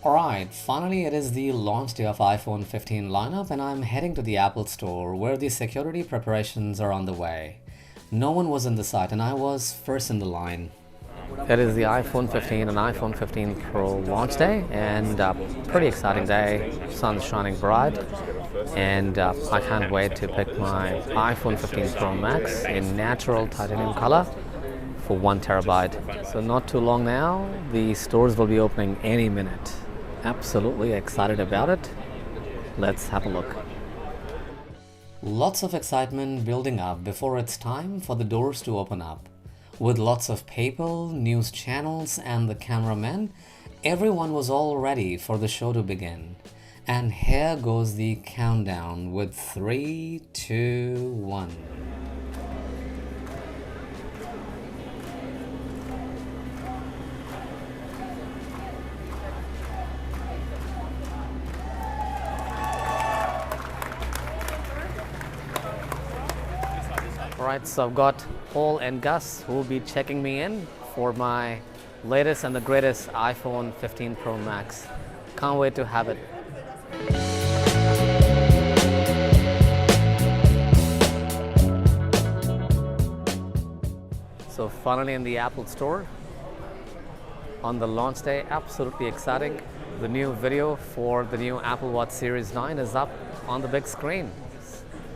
Alright, finally it is the launch day of iPhone 15 lineup and I'm heading to the Apple Store where the security preparations are on the way. No one was in the site and I was first in the line. It is the iPhone 15 and iPhone 15 Pro launch day and pretty exciting day. Sun's shining bright and I can't wait to pick my iPhone 15 Pro Max in natural titanium color for 1 terabyte. So not too long now, the stores will be opening any minute. Absolutely excited about it. Let's have a look. Lots of excitement building up before it's time for the doors to open up. With lots of people, news channels and the cameramen, everyone was all ready for the show to begin. And here goes the countdown with 3, 2, 1. Alright, so I've got Paul and Gus who will be checking me in for my latest and the greatest iPhone 15 Pro Max. Can't wait to have it. So finally in the Apple Store on the launch day, absolutely exciting. The new video for the new Apple Watch Series 9 is up on the big screen.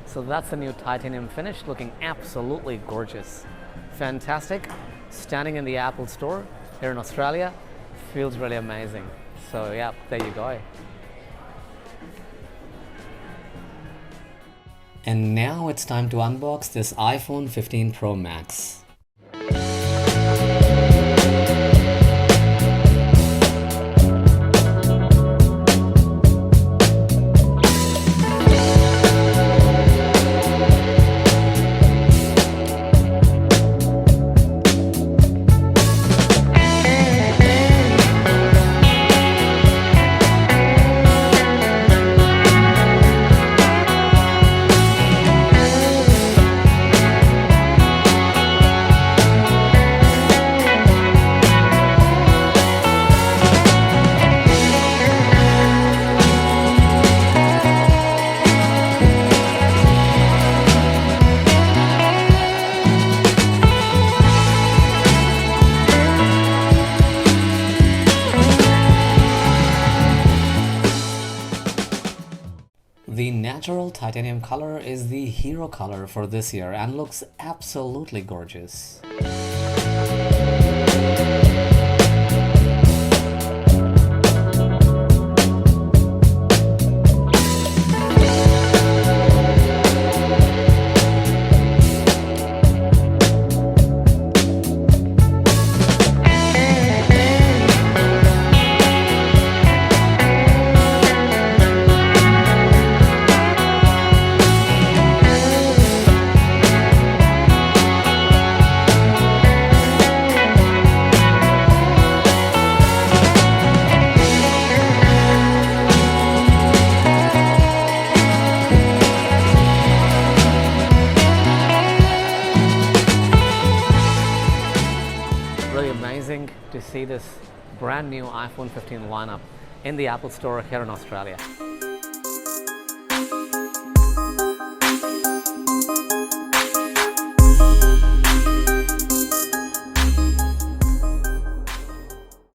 So that's the new titanium finish, looking absolutely gorgeous. Fantastic. Standing in the Apple Store here in Australia feels really amazing. So yeah, there you go. And now it's time to unbox this iPhone 15 Pro Max. The natural titanium color is the hero color for this year and looks absolutely gorgeous. Amazing to see this brand new iPhone 15 lineup in the Apple Store here in Australia.